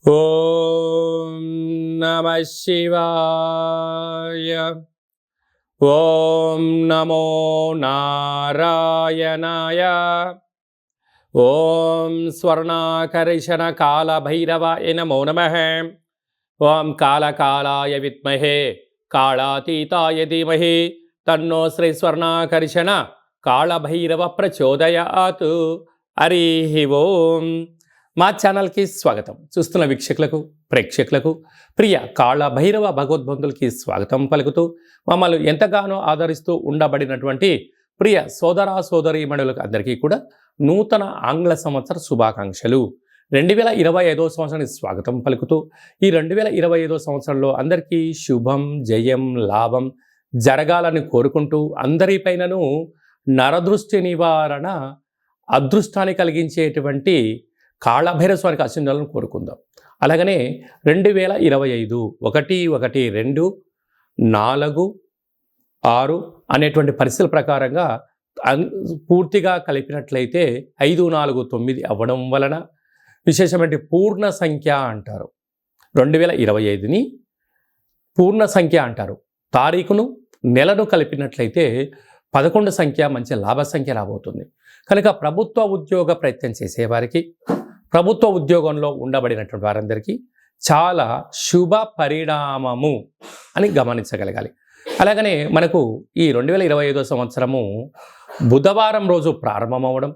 ఓం నమ శివాయ. ఓం నమో నారాయణాయ. ఓం స్వర్ణాకర్షణ కాళభైరవాయ నమో నమః. ఓం కాళకాళాయ విద్మహే కాళాతీతాయ ధీమహి తన్నో శ్రీ స్వర్ణాకర్షణ కాళభైరవ ప్రచోదయాత్. హరి ఓం. మా ఛానల్కి స్వాగతం. చూస్తున్న వీక్షకులకు ప్రేక్షకులకు ప్రియ కాళభైరవ భగవద్బంధులకి స్వాగతం పలుకుతూ మమ్మల్ని ఎంతగానో ఆదరిస్తూ ఉండబడినటువంటి ప్రియ సోదర సోదరీమణులకు అందరికీ కూడా నూతన ఆంగ్ల సంవత్సర శుభాకాంక్షలు. 2025 సంవత్సరానికి స్వాగతం పలుకుతూ ఈ 2025 సంవత్సరంలో అందరికీ శుభం జయం లాభం జరగాలని కోరుకుంటూ అందరిపైనను నరదృష్టి నివారణ అదృష్టాన్ని కలిగించేటువంటి కాళభైరవ స్వామికి ఆశీర్వాదాలను కోరుకుందాం. అలాగనే 2025 1-1-2-4-6 అనేటువంటి పరిస్థితుల ప్రకారంగా పూర్తిగా కలిపినట్లయితే 5-4-9 అవ్వడం వలన విశేషమైన పూర్ణ సంఖ్య అంటారు. 2025ని పూర్ణ సంఖ్య అంటారు. తారీఖును నెలను కలిపినట్లయితే 11 సంఖ్య మంచి లాభ సంఖ్య రాబోతుంది. కనుక ప్రభుత్వ ఉద్యోగ ప్రయత్నం చేసేవారికి, ప్రభుత్వ ఉద్యోగంలో ఉండబడినటువంటి వారందరికీ చాలా శుభ పరిణామము అని గమనించగలగాలి. అలాగనే మనకు ఈ 2025 సంవత్సరము బుధవారం రోజు ప్రారంభమవడం,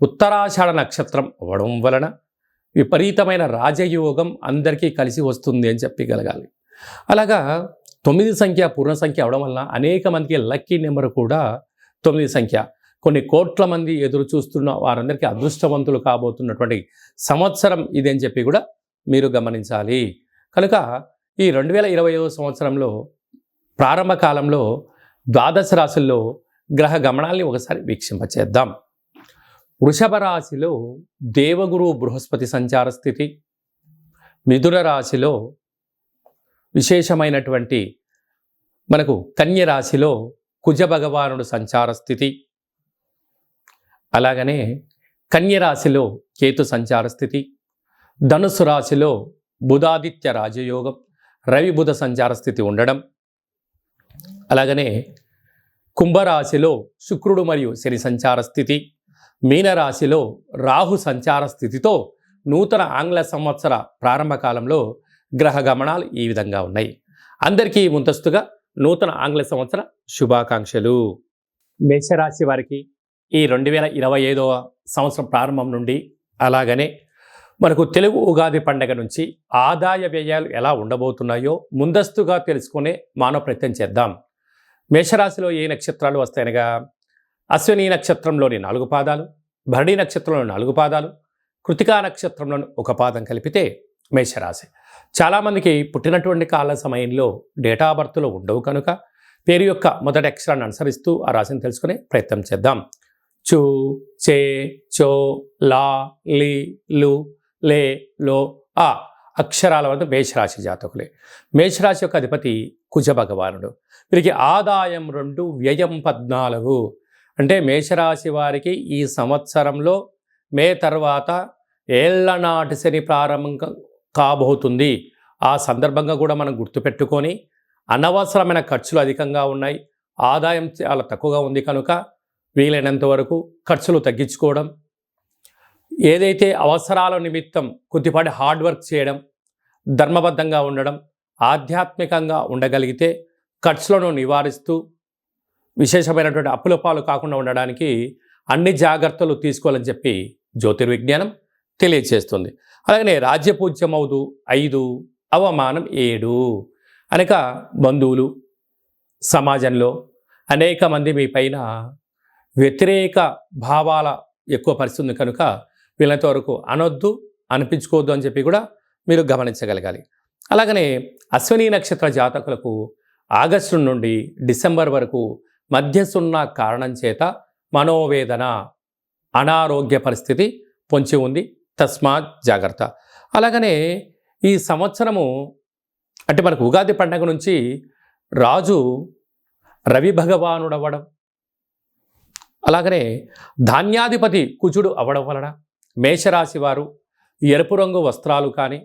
ఉత్తరాషాఢ నక్షత్రం అవ్వడం వలన విపరీతమైన రాజయోగం అందరికీ కలిసి వస్తుంది అని చెప్పగలగాలి. అలాగా 9 సంఖ్య పూర్ణ సంఖ్య అవడం వలన అనేక మందికి లక్కీ నెంబర్ కూడా 9 సంఖ్య. కొన్ని కోట్ల మంది ఎదురు చూస్తున్న వారందరికీ అదృష్టవంతులు కాబోతున్నటువంటి సంవత్సరం ఇది అని చెప్పి కూడా మీరు గమనించాలి. కనుక ఈ 2025 సంవత్సరంలో ప్రారంభ కాలంలో ద్వాదశ రాశుల్లో గ్రహ గమనాల్ని ఒకసారి వీక్షింపచేద్దాం. వృషభ రాశిలో దేవగురు బృహస్పతి సంచార స్థితి, మిథున రాశిలో విశేషమైనటువంటి మనకు కన్య రాశిలో కుజ భగవానుడు సంచార స్థితి, అలాగనే కన్య రాశిలో కేతు సంచార స్థితి, ధనుసు రాశిలో బుధాదిత్య రాజయోగం రవి బుధ సంచార స్థితి ఉండడం, అలాగనే కుంభరాశిలో శుక్రుడు మరియు శని సంచార స్థితి, మీనరాశిలో రాహు సంచార స్థితితో నూతన ఆంగ్ల సంవత్సర ప్రారంభ కాలంలో గ్రహ గమనాలు ఈ విధంగా ఉన్నాయి. అందరికీ ముందస్తుగా నూతన ఆంగ్ల సంవత్సర శుభాకాంక్షలు. మేషరాశి వారికి ఈ 2025 సంవత్సరం ప్రారంభం నుండి అలాగనే మనకు తెలుగు ఉగాది పండగ నుంచి ఆదాయ వ్యయాలు ఎలా ఉండబోతున్నాయో ముందస్తుగా తెలుసుకునే మానవ ప్రయత్నం చేద్దాం. మేషరాశిలో ఏ నక్షత్రాలు వస్తాయనగా అశ్విని నక్షత్రంలోని 4 పాదాలు, భరణి నక్షత్రంలోని 4 పాదాలు, కృతికా నక్షత్రంలోని 1 పాదం కలిపితే మేషరాశి. చాలామందికి పుట్టినటువంటి కాల సమయంలో డేటా ఆఫ్ బర్త్లో ఉండవు కనుక పేరు యొక్క మొదటి అక్షరాన్ని అనుసరిస్తూ ఆ రాశిని తెలుసుకునే ప్రయత్నం చేద్దాం. చు, చే, చో, లా, లి, లు, లే, లో, ఆ అక్షరాల వద్ద మేషరాశి జాతకులే. మేషరాశి యొక్క అధిపతి కుజ భగవానుడు. వీరికి ఆదాయం 2, వ్యయం 14. అంటే మేషరాశి వారికి ఈ సంవత్సరంలో మే తర్వాత ఏళ్లనాటి శని ప్రారంభం కాబోతుంది. ఆ సందర్భంగా కూడా మనం గుర్తుపెట్టుకొని అనవసరమైన ఖర్చులు అధికంగా ఉన్నాయి, ఆదాయం చాలా తక్కువగా ఉంది కనుక వీలైనంత వరకు ఖర్చులు తగ్గించుకోవడం, ఏదైతే అవసరాల నిమిత్తం కొద్దిపాటి హార్డ్ వర్క్ చేయడం, ధర్మబద్ధంగా ఉండడం, ఆధ్యాత్మికంగా ఉండగలిగితే ఖర్చులను నివారిస్తూ విశేషమైనటువంటి అప్పుల పాలు కాకుండా ఉండడానికి అన్ని జాగ్రత్తలు తీసుకోవాలని చెప్పి జ్యోతిర్విజ్ఞానం తెలియజేస్తుంది. అలాగనే రాజ్యపూజ్యమవుదు 5, అవమానం 7. అనేక బంధువులు సమాజంలో అనేక మంది మీ పైన వ్యతిరేక భావాల ఎక్కువ పరిస్థితుంది కనుక వీళ్ళంత వరకు అనొద్దు, అనిపించుకోవద్దు అని చెప్పి కూడా మీరు గమనించగలగాలి. అలాగనే అశ్విని నక్షత్ర జాతకులకు ఆగస్టు నుండి డిసెంబర్ వరకు మధ్యసున్న కారణం చేత మనోవేదన, అనారోగ్య పరిస్థితి పొంచి ఉంది, తస్మాత్ జాగ్రత్త. అలాగనే ఈ సంవత్సరము అంటే మనకు ఉగాది పండగ నుంచి రాజు రవి భగవానుడు అవ్వడం, అలాగనే ధాన్యాధిపతి కుజుడు అవ్వడం వలన మేషరాశి వారు ఎరుపు రంగు వస్త్రాలు కానీ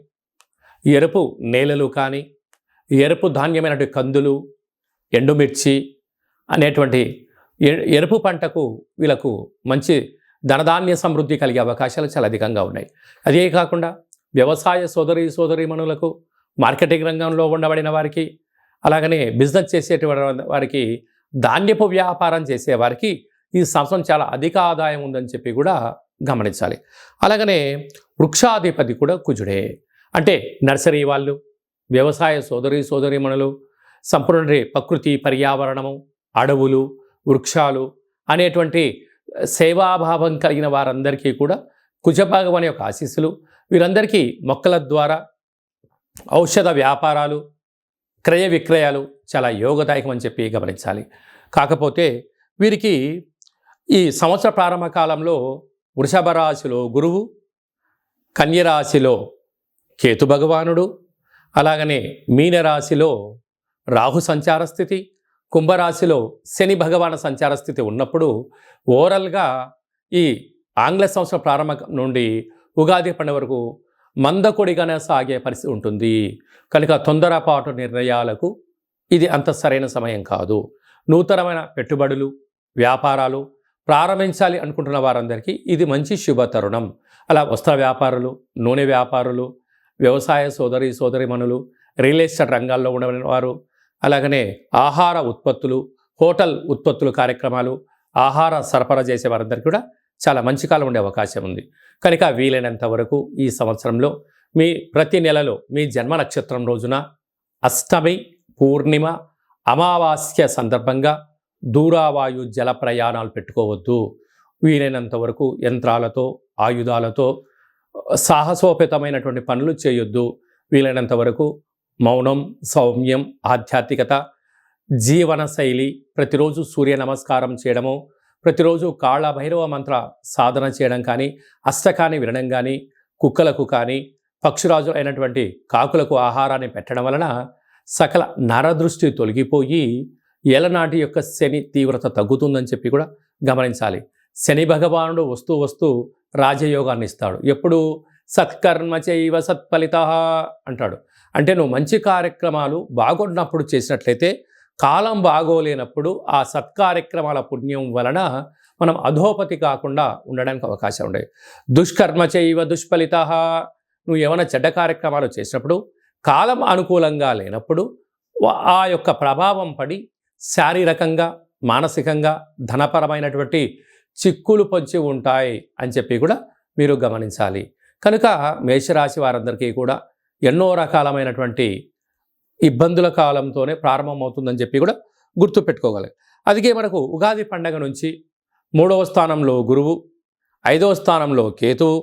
ఎరుపు నేలలు కానీ, ఎరుపు ధాన్యమైనటువంటి కందులు, ఎండుమిర్చి అనేటువంటి ఎరుపు పంటకు వీళ్ళకు మంచి ధనధాన్య సమృద్ధి కలిగే అవకాశాలు చాలా అధికంగా ఉన్నాయి. అదే కాకుండా వ్యవసాయ సోదరీమణులకు, మార్కెటింగ్ రంగంలో ఉండబడిన వారికి, అలాగనే బిజినెస్ చేసేటువంటి వారికి, ధాన్యపు వ్యాపారం చేసేవారికి ఈ సంవత్సరం చాలా అధిక ఆదాయం ఉందని చెప్పి కూడా గమనించాలి. అలాగనే వృక్షాధిపతి కూడా కుజుడే. అంటే నర్సరీ వాళ్ళు, వ్యవసాయ సోదరీమణులు, సంపూర్ణ ప్రకృతి పర్యావరణము, అడవులు, వృక్షాలు అనేటువంటి సేవాభావం కలిగిన వారందరికీ కూడా కుజభగవాని యొక్క ఆశీస్సులు. వీరందరికీ మొక్కల ద్వారా ఔషధ వ్యాపారాలు, క్రయ విక్రయాలు చాలా యోగదాయకం అని చెప్పి గమనించాలి. కాకపోతే వీరికి ఈ సంవత్సర ప్రారంభ కాలంలో వృషభ రాశిలో గురువు, కన్యరాశిలో కేతు భగవానుడు, అలాగనే మీనరాశిలో రాహు సంచార స్థితి, కుంభరాశిలో శని భగవాన సంచార స్థితి ఉన్నప్పుడు ఓవరాల్గా ఈ ఆంగ్ల సంవత్సరం ప్రారంభం నుండి ఉగాది పండుగ వరకు మందకొడిగానే సాగే పరిస్థితి ఉంటుంది. కనుక తొందరపాటు నిర్ణయాలకు ఇది అంత సరైన సమయం కాదు. నూతనమైన పెట్టుబడులు, వ్యాపారాలు ప్రారంభించాలి అనుకుంటున్న వారందరికీ ఇది మంచి శుభ తరుణం. అలా వస్త్ర వ్యాపారులు, నూనె వ్యాపారులు, వ్యవసాయ సోదరీమణులు, రియల్ ఎస్టేట్ రంగాల్లో ఉండబడిన వారు, అలాగనే ఆహార ఉత్పత్తులు, హోటల్ ఉత్పత్తులు కార్యక్రమాలు, ఆహార సరఫరా చేసే వారందరికీ కూడా చాలా మంచి కాలం ఉండే అవకాశం ఉంది. కనుక వీలైనంత వరకు ఈ సంవత్సరంలో మీ ప్రతి నెలలో మీ జన్మ నక్షత్రం రోజున అష్టమి, పూర్ణిమ, అమావాస్య సందర్భంగా దూరావాయు జల ప్రయాణాలు పెట్టుకోవద్దు. వీలైనంత వరకు యంత్రాలతో, ఆయుధాలతో సాహసోపేతమైనటువంటి పనులు చేయొద్దు. వీలైనంత వరకు మౌనం, సౌమ్యం, ఆధ్యాత్మికత, జీవన శైలి, ప్రతిరోజు సూర్య నమస్కారం చేయడము, ప్రతిరోజు కాళభైరవ మంత్ర సాధన చేయడం కానీ, అష్టకాన్ని వినడం కానీ, కుక్కలకు కానీ, పక్షిరాజు అయినటువంటి కాకులకు ఆహారాన్ని పెట్టడం వలన సకల నరదృష్టి తొలగిపోయి ఏలనాటి యొక్క శని తీవ్రత తగ్గుతుందని చెప్పి కూడా గమనించాలి. శని భగవానుడు వస్తూ రాజయోగాన్ని ఇస్తాడు. ఎప్పుడు సత్కర్మ చైవ సత్ఫలిత అంటాడు. అంటే నువ్వు మంచి కార్యక్రమాలు బాగున్నప్పుడు చేసినట్లయితే, కాలం బాగోలేనప్పుడు ఆ సత్కార్యక్రమాల పుణ్యం వలన మనం అధోపతి కాకుండా ఉండడానికి అవకాశం ఉండేది. దుష్కర్మ చైవ దుష్ఫలిత, నువ్వు ఏమైనా చెడ్డ కార్యక్రమాలు చేసినప్పుడు కాలం అనుకూలంగా లేనప్పుడు ఆ యొక్క ప్రభావం పడి శారీరకంగా, మానసికంగా, ధనపరమైనటువంటి చిక్కులు పొంచి ఉంటాయి అని చెప్పి కూడా మీరు గమనించాలి. కనుక మేషరాశి వారందరికీ కూడా ఎన్నో రకాలమైనటువంటి ఇబ్బందుల కాలంతోనే ప్రారంభమవుతుందని చెప్పి కూడా గుర్తుపెట్టుకోగలరు. అందుకే మనకు ఉగాది పండగ నుంచి 3వ స్థానంలో గురువు, 5వ స్థానంలో కేతువు,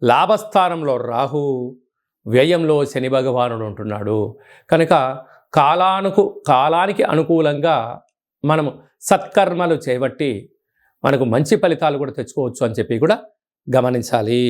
లాభస్థానంలో రాహువు, వ్యయంలో శని భగవానుడు ఉంటున్నాడు. కనుక కాలానికి అనుకూలంగా మనము సత్కర్మలు చేయబట్టి మనకు మంచి ఫలితాలు కూడా తెచ్చుకోవచ్చు అని చెప్పి కూడా గమనించాలి.